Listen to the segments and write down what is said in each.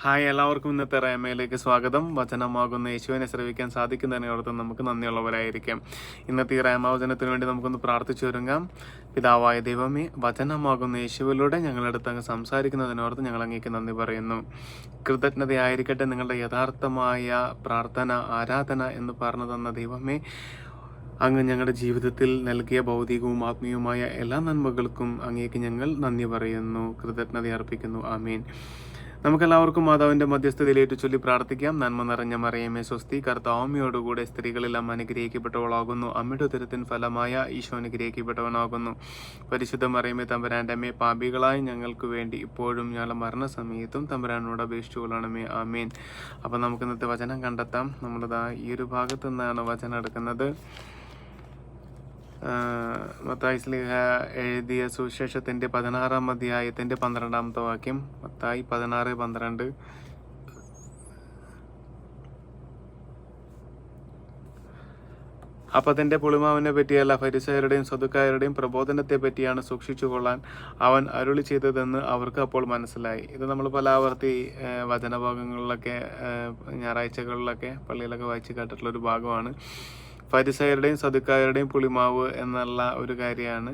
Hi, എല്ലാവർക്കും ഇന്നത്തെ റേമയിലേക്ക് സ്വാഗതം. വചനമാകുന്ന യേശുവിനെ ശ്രവിക്കാൻ സാധിക്കുന്നതിനോർത്ത് നമുക്ക് നന്ദിയുള്ളവരായിരിക്കാം. ഇന്നത്തെ ഈ റേമാവചനത്തിന് വേണ്ടി നമുക്കൊന്ന് പ്രാർത്ഥിച്ചു ഒരുങ്ങാം. പിതാവായ ദൈവമേ, വചനമാകുന്ന യേശുവിലൂടെ ഞങ്ങളടുത്ത് അങ്ങ് സംസാരിക്കുന്നതിനോർത്ത് ഞങ്ങൾ അങ്ങേക്ക് നന്ദി പറയുന്നു. കൃതജ്ഞതയായിരിക്കട്ടെ നിങ്ങളുടെ യഥാർത്ഥമായ പ്രാർത്ഥന, ആരാധന എന്ന് പറഞ്ഞു തന്ന ദൈവമേ, അങ്ങ് ഞങ്ങളുടെ ജീവിതത്തിൽ നൽകിയ ഭൗതികവും ആത്മീയവുമായ എല്ലാ നന്മകൾക്കും അങ്ങേക്ക് ഞങ്ങൾ നന്ദി പറയുന്നു, കൃതജ്ഞത അർപ്പിക്കുന്നു. ആമീൻ. നമുക്കെല്ലാവർക്കും മാതാവിന്റെ മധ്യസ്ഥതയിലേറ്റു ചൊല്ലി പ്രാർത്ഥിക്കാം. നന്മ നിറഞ്ഞ മറിയമേ സ്വസ്തി, കർത്താവ് അമ്മയോടുകൂടെ സ്ത്രീകളെല്ലാം അനുഗ്രഹിക്കപ്പെട്ടവളാകുന്നു. അമ്മയുടെ ഉദരത്തിൻ ഫലമായ ഈശോ അനുഗ്രഹിക്കപ്പെട്ടവനാകുന്നു. പരിശുദ്ധ മറിയമേ തമ്പുരാന്റെ അമ്മേ, പാപികളായി ഞങ്ങൾക്ക് വേണ്ടി ഇപ്പോഴും ഞങ്ങളുടെ മരണസമയത്തും തമ്പുരാനോട് അപേക്ഷിച്ചുകൊള്ളണമേ. ആമീൻ. അപ്പം നമുക്ക് ഇന്നത്തെ വചനം കണ്ടെത്താം. നമ്മളിതാ ഈ ഒരു ഭാഗത്തു നിന്നാണ് വചനം എടുക്കുന്നത്. മത്തായി ശ്ലീഹ എഴുതിയ സുവിശേഷത്തിന്റെ 16-ാം അധ്യായത്തിന്റെ 12-ാമത്തെ വാക്യം. മത്തായി 16:12. അപ്പത്തിന്റെ പുളിമാവിനെ പറ്റിയല്ല, ഫരിസയരുടെയും സദുക്കായരുടെയും പ്രബോധനത്തെ പറ്റിയാണ് സൂക്ഷിച്ചുകൊള്ളാൻ അവൻ അരുളി ചെയ്തതെന്ന് അവർക്ക് അപ്പോൾ മനസ്സിലായി. ഇത് നമ്മൾ പലാവർത്തി വചനഭാഗങ്ങളിലൊക്കെ ഞായറാഴ്ചകളിലൊക്കെ പള്ളിയിലൊക്കെ വായിച്ച് കേട്ടിട്ടുള്ള ഒരു ഭാഗമാണ്. ഫരിസയരുടെയും സദുക്കായരുടെയും പുളിമാവ് എന്നുള്ള ഒരു കാര്യമാണ്.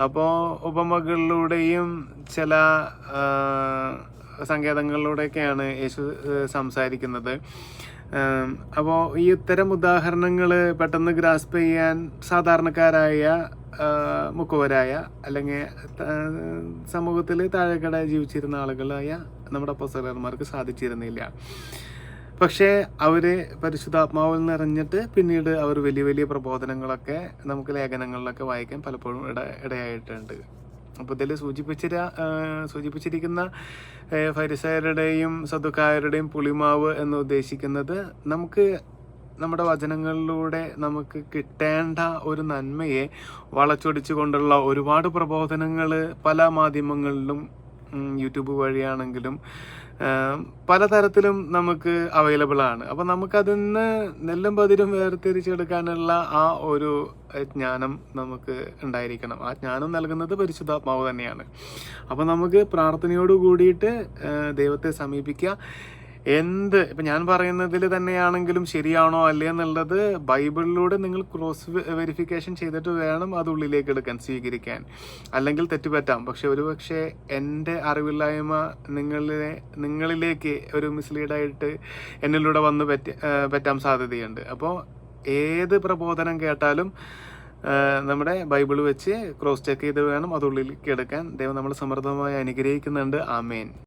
അപ്പോൾ ഉപമകളിലൂടെയും ചില സങ്കേതങ്ങളിലൂടെയൊക്കെയാണ് യേശു സംസാരിക്കുന്നത്. അപ്പോൾ ഈ ഇത്തരം ഉദാഹരണങ്ങൾ പെട്ടെന്ന് ഗ്രാസ്പ് ചെയ്യാൻ സാധാരണക്കാരായ മുക്കുവരായ അല്ലെങ്കിൽ സമൂഹത്തിൽ താഴെക്കട ജീവിച്ചിരുന്ന ആളുകളായ നമ്മുടെ അപ്പോസ്തലന്മാർക്ക് സാധിച്ചിരുന്നില്ല. പക്ഷേ അവര് പരിശുദ്ധാത്മാവിൽ നിറഞ്ഞിട്ട് പിന്നീട് അവർ വലിയ വലിയ പ്രബോധനങ്ങളൊക്കെ നമുക്ക് ലേഖനങ്ങളിലൊക്കെ വായിക്കാൻ പലപ്പോഴും ഇടയായിട്ടുണ്ട്. അപ്പോൾ ഇതിൽ സൂചിപ്പിച്ചിരിക്കുന്ന ഫരിസയരുടെയും സദുക്കായരുടെയും പുളിമാവ് എന്ന് ഉദ്ദേശിക്കുന്നത് നമുക്ക് നമ്മുടെ വചനങ്ങളിലൂടെ നമുക്ക് കിട്ടേണ്ട ഒരു നന്മയെ വളച്ചൊടിച്ചു കൊണ്ടുള്ള ഒരുപാട് പ്രബോധനങ്ങൾ പല മാധ്യമങ്ങളിലും യൂട്യൂബ് വഴിയാണെങ്കിലും പലതരത്തിലും നമുക്ക് അവൈലബിൾ ആണ്. അപ്പം നമുക്കതിൽ നിന്ന് നെല്ലും പതിരും വേർതിരിച്ചെടുക്കാനുള്ള ആ ഒരു ജ്ഞാനം നമുക്ക് ഉണ്ടായിരിക്കണം. ആ ജ്ഞാനം നൽകുന്നത് പരിശുദ്ധാത്മാവ് തന്നെയാണ്. അപ്പം നമുക്ക് പ്രാർത്ഥനയോട് കൂടിയിട്ട് ദൈവത്തെ സമീപിക്കുക. ഇപ്പം ഞാൻ പറയുന്നതിൽ തന്നെയാണെങ്കിലും ശരിയാണോ അല്ലേ എന്നുള്ളത് ബൈബിളിലൂടെ നിങ്ങൾ ക്രോസ് വെരിഫിക്കേഷൻ ചെയ്തിട്ട് വേണം അത് ഉള്ളിലേക്ക് എടുക്കാൻ, സ്വീകരിക്കാൻ. അല്ലെങ്കിൽ തെറ്റുപറ്റാം. പക്ഷെ ഒരുപക്ഷെ എൻ്റെ അറിവില്ലായ്മ നിങ്ങളിലേക്ക് ഒരു മിസ്ലീഡായിട്ട് എന്നിലൂടെ വന്ന് പറ്റാൻ സാധ്യതയുണ്ട്. അപ്പോൾ ഏത് പ്രബോധനം കേട്ടാലും നമ്മുടെ ബൈബിൾ വെച്ച് ക്രോസ് ചെക്ക് ചെയ്ത് വേണം അത് ഉള്ളിലേക്ക് എടുക്കാൻ. ദൈവം നമ്മളെ സമൃദ്ധമായി അനുഗ്രഹിക്കുന്നുണ്ട്. ആമേൻ.